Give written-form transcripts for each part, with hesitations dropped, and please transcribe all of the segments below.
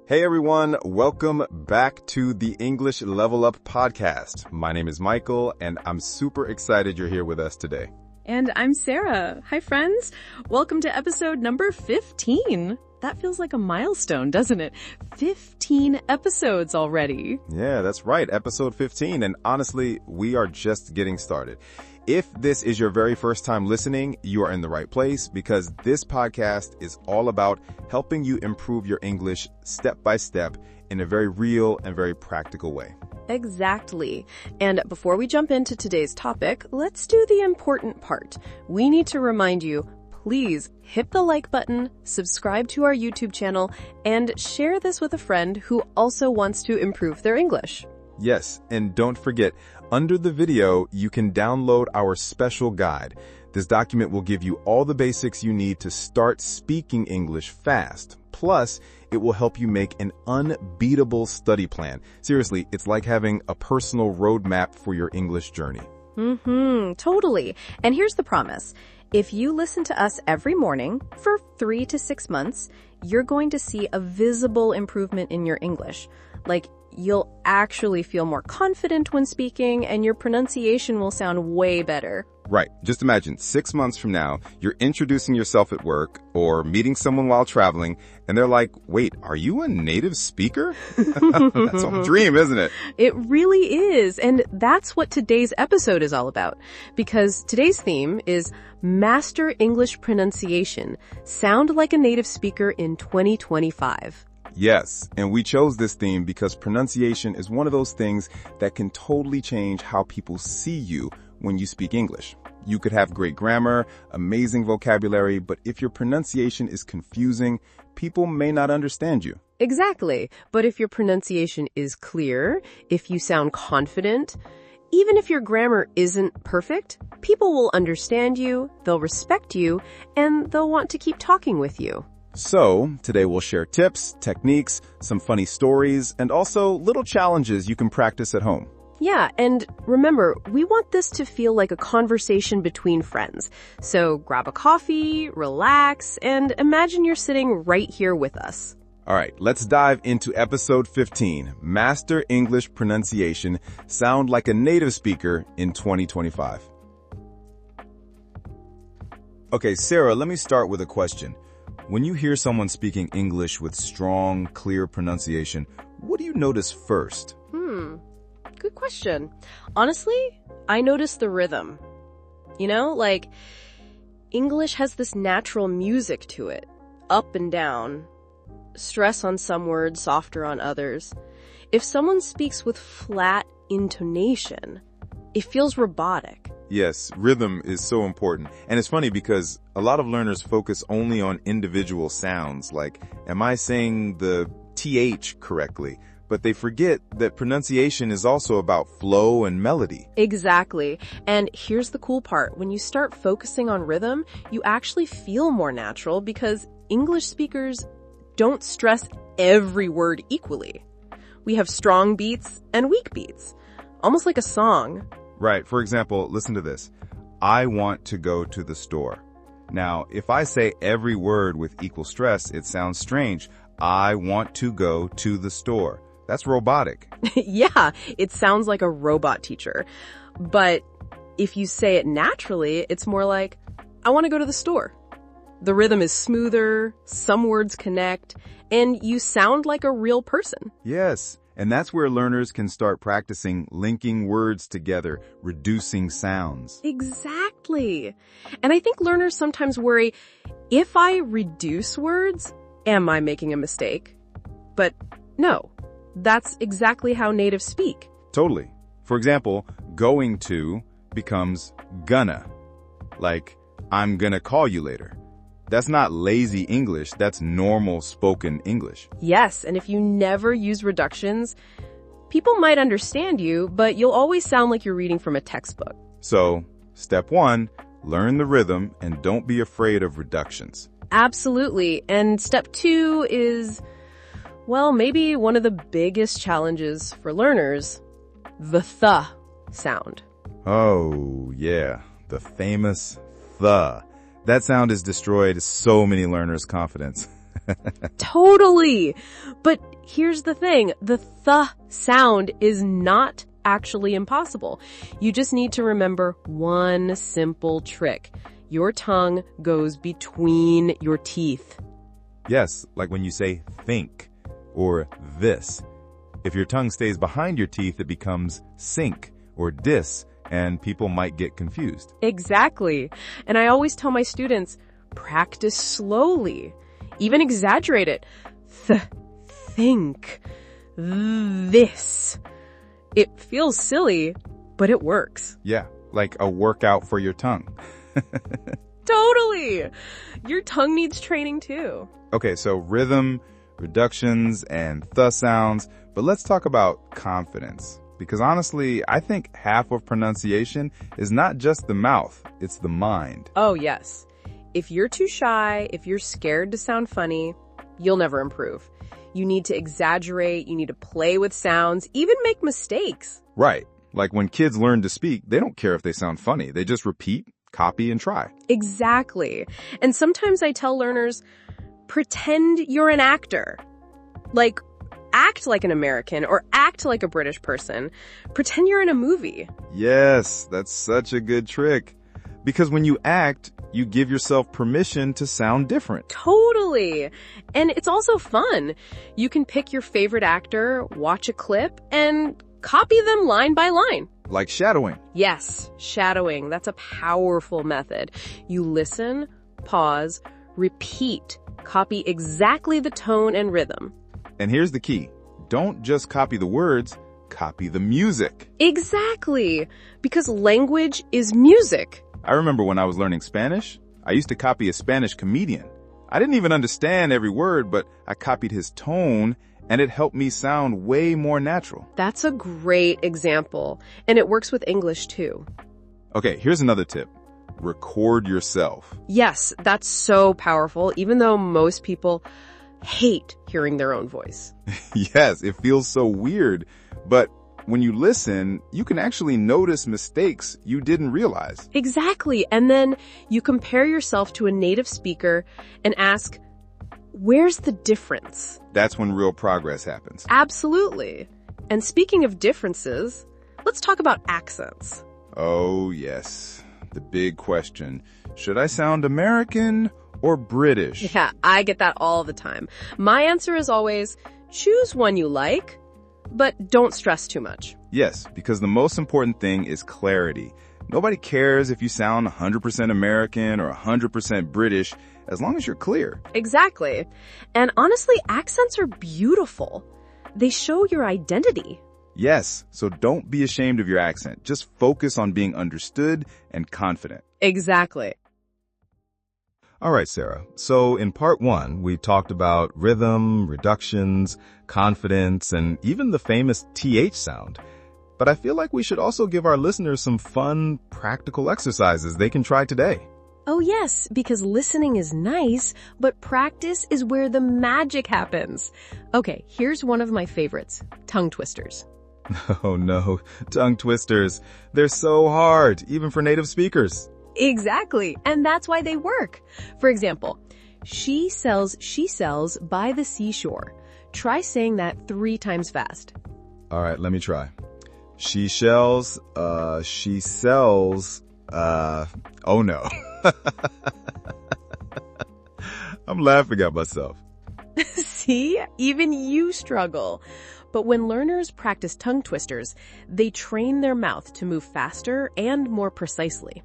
Hey everyone, welcome back to the English Level Up podcast. My name is Michael and I'm super excited you're here with us today. And I'm Sarah. Hi friends. Welcome to episode number 15. That feels like a milestone, doesn't it? 15 episodes already. Yeah, that's right. Episode 15. And honestly, we are just getting started. If this is your very first time listening, you are in the right place because this podcast is all about helping you improve your English step by step in a very real and very practical way. Exactly. And before we jump into today's topic, let's do the important part. We need to remind you, please hit the like button, subscribe to our YouTube channel, and share this with a friend who also wants to improve their English. Yes, and don't forget, under the video, you can download our special guide. This document will give you all the basics you need to start speaking English fast. Plus, it will help you make an unbeatable study plan. Seriously, it's like having a personal roadmap for your English journey. Totally. And here's the promise. If you listen to us every morning for 3 to 6 months, you're going to see a visible improvement in your English. Like, you'll actually feel more confident when speaking and your pronunciation will sound way better. Right. Just imagine 6 months from now, you're introducing yourself at work or meeting someone while traveling, and they're like, wait, are you a native speaker? That's a dream, isn't it? It really is. And that's what today's episode is all about. Because today's theme is Master English Pronunciation. Sound like a native speaker in 2025. Yes, and we chose this theme because pronunciation is one of those things that can totally change how people see you when you speak English. You could have great grammar, amazing vocabulary, but if your pronunciation is confusing, people may not understand you. Exactly. But if your pronunciation is clear, if you sound confident, even if your grammar isn't perfect, people will understand you, they'll respect you, and they'll want to keep talking with you. So, today we'll share tips, techniques, some funny stories, and also little challenges you can practice at home. Yeah, and remember, we want this to feel like a conversation between friends. So grab a coffee, relax, and imagine you're sitting right here with us. All right, let's dive into episode 15, Master English Pronunciation, Sound like a Native Speaker in 2025. Okay, Sarah, let me start with a question. When you hear someone speaking English with strong, clear pronunciation, what do you notice first? Good question. Honestly, I notice the rhythm. You know, like, English has this natural music to it. Up and down. Stress on some words, softer on others. If someone speaks with flat intonation, it feels robotic. Yes, rhythm is so important. And it's funny because a lot of learners focus only on individual sounds, like, am I saying the TH correctly? But they forget that pronunciation is also about flow and melody. Exactly. And here's the cool part. When you start focusing on rhythm, you actually feel more natural because English speakers don't stress every word equally. We have strong beats and weak beats, almost like a song. Right. For example, listen to this. I want to go to the store. Now, if I say every word with equal stress, it sounds strange. I want to go to the store. That's robotic. Yeah, it sounds like a robot teacher. But if you say it naturally, it's more like, I want to go to the store. The rhythm is smoother, some words connect, and you sound like a real person. Yes. And that's where learners can start practicing linking words together, reducing sounds. Exactly. And I think learners sometimes worry, if I reduce words, am I making a mistake? But no, that's exactly how natives speak. Totally. For example, going to becomes gonna. Like, I'm gonna call you later. That's not lazy English, that's normal spoken English. Yes, and if you never use reductions, people might understand you, but you'll always sound like you're reading from a textbook. So, step 1, learn the rhythm and don't be afraid of reductions. Absolutely. And step 2 is, well, maybe one of the biggest challenges for learners, the th sound. Oh, yeah, the famous th. That sound has destroyed so many learners' confidence. Totally. But here's the thing. The th sound is not actually impossible. You just need to remember one simple trick. Your tongue goes between your teeth. Yes, like when you say think or this. If your tongue stays behind your teeth, it becomes sink or dis, and people might get confused. Exactly. And I always tell my students, practice slowly. Even exaggerate it. Think. This. It feels silly, but it works. Yeah, like a workout for your tongue. Totally. Your tongue needs training too. Okay, so rhythm, reductions, and th sounds, but let's talk about confidence. Because honestly, I think half of pronunciation is not just the mouth, it's the mind. Oh, yes. If you're too shy, if you're scared to sound funny, you'll never improve. You need to exaggerate, you need to play with sounds, even make mistakes. Right. Like when kids learn to speak, they don't care if they sound funny. They just repeat, copy, and try. Exactly. And sometimes I tell learners, pretend you're an actor. Like, act like an American or act like a British person. Pretend you're in a movie. Yes, that's such a good trick. Because when you act, you give yourself permission to sound different. Totally. And it's also fun. You can pick your favorite actor, watch a clip, and copy them line by line. Like shadowing. Yes, shadowing. That's a powerful method. You listen, pause, repeat, copy exactly the tone and rhythm. And here's the key. Don't just copy the words, copy the music. Exactly. Because language is music. I remember when I was learning Spanish, I used to copy a Spanish comedian. I didn't even understand every word, but I copied his tone, and it helped me sound way more natural. That's a great example. And it works with English too. Okay, here's another tip. Record yourself. Yes, that's so powerful, even though most people hate hearing their own voice. Yes, it feels so weird, but when you listen, you can actually notice mistakes you didn't realize. Exactly. And then you compare yourself to a native speaker and ask, where's the difference? That's when real progress happens. Absolutely. And speaking of differences, let's talk about accents. Oh, yes. The big question. Should I sound American or British? Yeah, I get that all the time. My answer is always, choose one you like, but don't stress too much. Yes, because the most important thing is clarity. Nobody cares if you sound 100% American or 100% British, as long as you're clear. Exactly. And honestly, accents are beautiful. They show your identity. Yes, so don't be ashamed of your accent. Just focus on being understood and confident. Exactly. All right, Sarah. So in part 1, we talked about rhythm, reductions, confidence, and even the famous TH sound. But I feel like we should also give our listeners some fun, practical exercises they can try today. Oh yes, because listening is nice, but practice is where the magic happens. Okay, here's one of my favorites, tongue twisters. Oh no, tongue twisters. They're so hard, even for native speakers. Exactly, and that's why they work. For example, she sells by the seashore. Try saying that 3 times fast. All right, let me try. She sells, oh no. I'm laughing at myself. See, even you struggle. But when learners practice tongue twisters, they train their mouth to move faster and more precisely.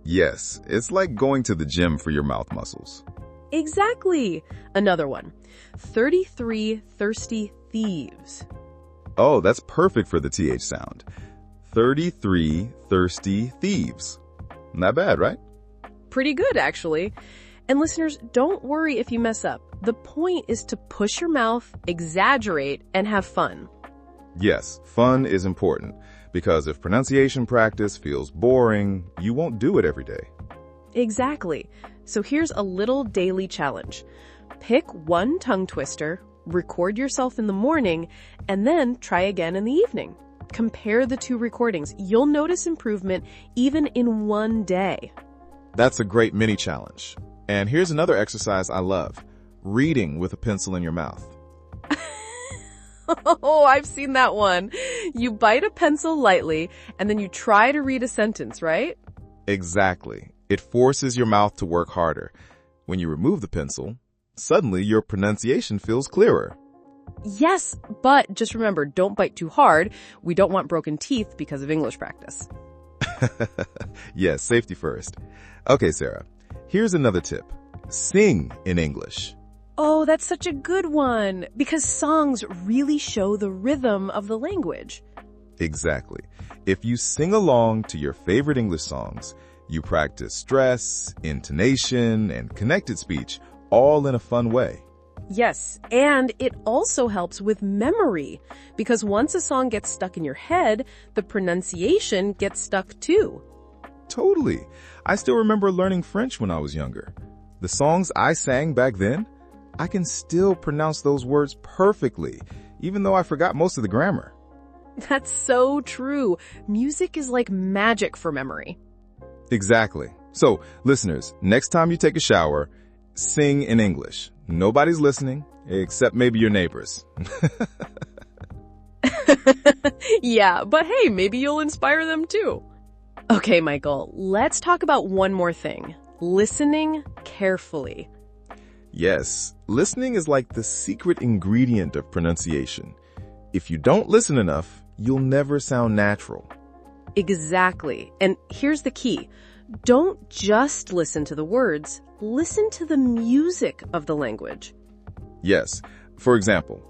Yes, it's like going to the gym for your mouth muscles. Exactly. Another one. 33 thirsty thieves. Oh, that's perfect for the TH sound. 33 thirsty thieves. Not bad, right? Pretty good, actually. And listeners, don't worry if you mess up. The point is to push your mouth, exaggerate, and have fun. Yes, fun is important, because if pronunciation practice feels boring, you won't do it every day. Exactly. So here's a little daily challenge. Pick one tongue twister, record yourself in the morning, and then try again in the evening. Compare the 2 recordings. You'll notice improvement even in one day. That's a great mini challenge. And here's another exercise I love. Reading with a pencil in your mouth. Oh, I've seen that one. You bite a pencil lightly, and then you try to read a sentence, right? Exactly. It forces your mouth to work harder. When you remove the pencil, suddenly your pronunciation feels clearer. Yes, but just remember, don't bite too hard. We don't want broken teeth because of English practice. Yes, safety first. Okay, Sarah, here's another tip. Sing in English. Oh, that's such a good one, because songs really show the rhythm of the language. Exactly. If you sing along to your favorite English songs, you practice stress, intonation, and connected speech all in a fun way. Yes, and it also helps with memory, because once a song gets stuck in your head, the pronunciation gets stuck too. Totally. I still remember learning French when I was younger. The songs I sang back then, I can still pronounce those words perfectly, even though I forgot most of the grammar. That's so true. Music is like magic for memory. Exactly. So, listeners, next time you take a shower, sing in English. Nobody's listening, except maybe your neighbors. Yeah, but hey, maybe you'll inspire them too. Okay, Michael, let's talk about one more thing. Listening carefully. Yes, listening is like the secret ingredient of pronunciation. If you don't listen enough, you'll never sound natural. Exactly. And here's the key. Don't just listen to the words. Listen to the music of the language. Yes. For example,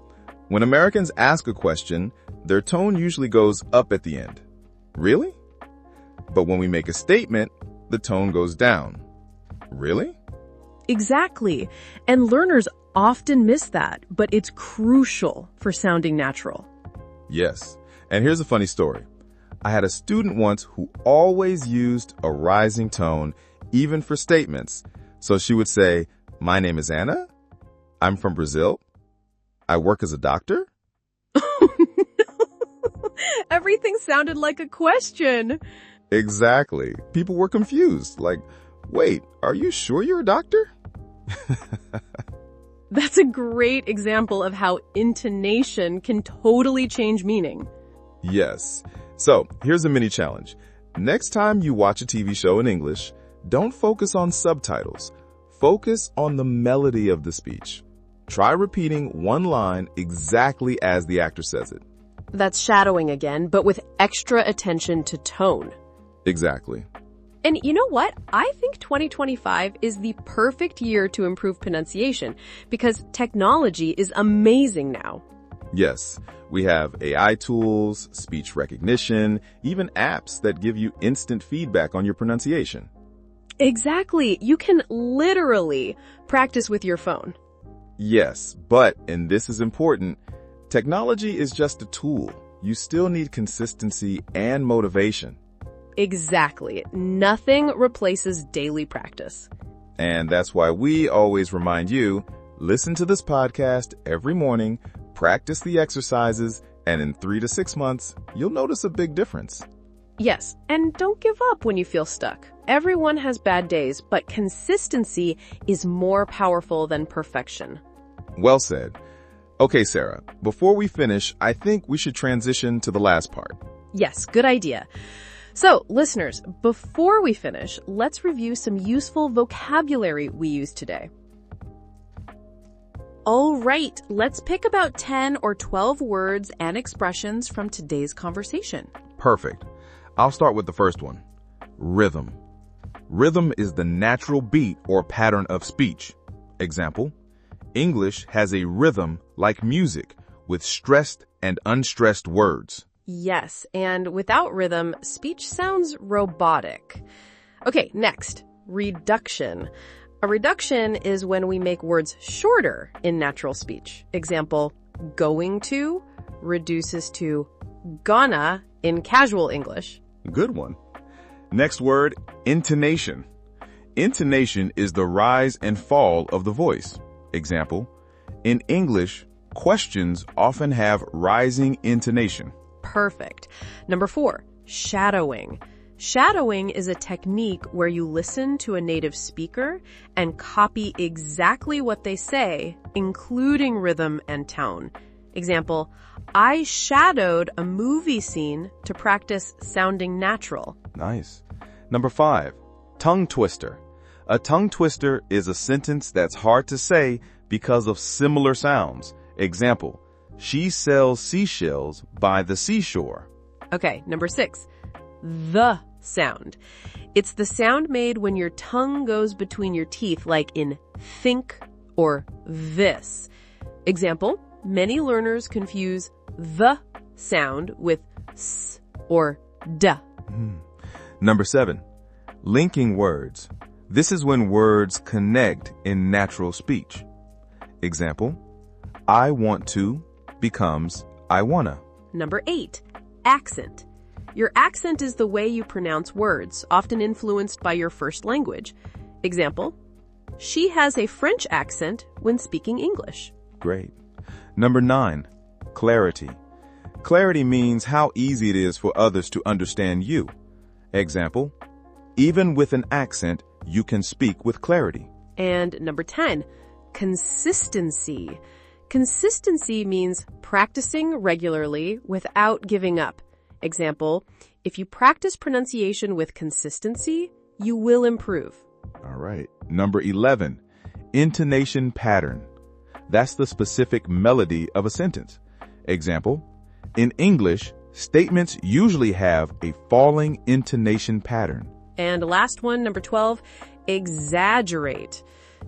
when Americans ask a question, their tone usually goes up at the end. Really? But when we make a statement, the tone goes down. Really? Exactly. And learners often miss that, but it's crucial for sounding natural. Yes. And here's a funny story. I had a student once who always used a rising tone, even for statements. So she would say, "My name is Anna. I'm from Brazil. I work as a doctor." Oh, no. Everything sounded like a question. Exactly. People were confused. Like, wait, are you sure you're a doctor? That's a great example of how intonation can totally change meaning. Yes. So, here's a mini challenge. Next time you watch a TV show in English, don't focus on subtitles. Focus on the melody of the speech. Try repeating one line exactly as the actor says it. That's shadowing again, but with extra attention to tone. Exactly. And you know what? I think 2025 is the perfect year to improve pronunciation because technology is amazing now. Yes, we have AI tools, speech recognition, even apps that give you instant feedback on your pronunciation. Exactly. You can literally practice with your phone. Yes, but, and this is important, technology is just a tool. You still need consistency and motivation. Exactly. Nothing replaces daily practice. And that's why we always remind you, listen to this podcast every morning, practice the exercises, and in 3 to 6 months, you'll notice a big difference. Yes, and don't give up when you feel stuck. Everyone has bad days, but consistency is more powerful than perfection. Well said. Okay, Sarah, before we finish, I think we should transition to the last part. Yes, good idea. So, listeners, before we finish, let's review some useful vocabulary we used today. All right, let's pick about 10 or 12 words and expressions from today's conversation. Perfect. I'll start with the first one. Rhythm. Rhythm is the natural beat or pattern of speech. Example, English has a rhythm like music with stressed and unstressed words. Yes, and without rhythm, speech sounds robotic. Okay, next, reduction. A reduction is when we make words shorter in natural speech. Example, going to reduces to gonna in casual English. Good one. Next word, intonation. Intonation is the rise and fall of the voice. Example, in English, questions often have rising intonation. Perfect. Number 4, shadowing. Shadowing is a technique where you listen to a native speaker and copy exactly what they say, including rhythm and tone. Example, I shadowed a movie scene to practice sounding natural. Nice. Number 5, tongue twister. A tongue twister is a sentence that's hard to say because of similar sounds. Example, she sells seashells by the seashore. Okay, number 6, the sound. It's the sound made when your tongue goes between your teeth, like in think or this. Example, many learners confuse the sound with s or d. Number 7, linking words. This is when words connect in natural speech. Example, I want to becomes I wanna. Number 8, accent. Your accent is the way you pronounce words, often influenced by your first language. Example, she has a French accent when speaking English. Great. Number 9, clarity. Clarity means how easy it is for others to understand you. Example, even with an accent, you can speak with clarity. And number 10, consistency. Consistency means practicing regularly without giving up. Example, if you practice pronunciation with consistency, you will improve. All right. Number 11, intonation pattern. That's the specific melody of a sentence. Example, in English, statements usually have a falling intonation pattern. And last one, number 12, exaggerate.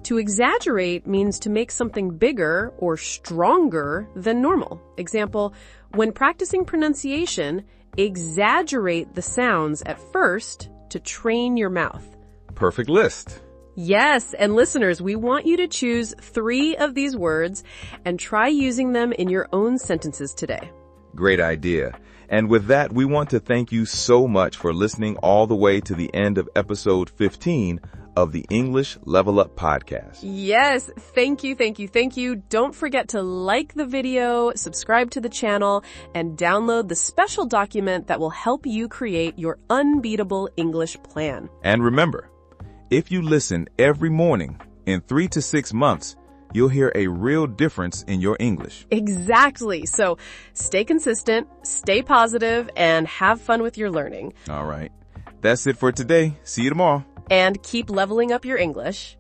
To exaggerate means to make something bigger or stronger than normal. Example, when practicing pronunciation, exaggerate the sounds at first to train your mouth. Perfect list. Yes, and listeners, we want you to choose 3 of these words and try using them in your own sentences today. Great idea. And with that, we want to thank you so much for listening all the way to the end of episode 15 of the English Level Up podcast. Yes, thank you, thank you, thank you. Don't forget to like the video, subscribe to the channel, and download the special document that will help you create your unbeatable English plan. And remember, if you listen every morning, in 3 to 6 months, you'll hear a real difference in your English. Exactly. So stay consistent, stay positive, and have fun with your learning. All right. That's it for today. See you tomorrow. And keep leveling up your English.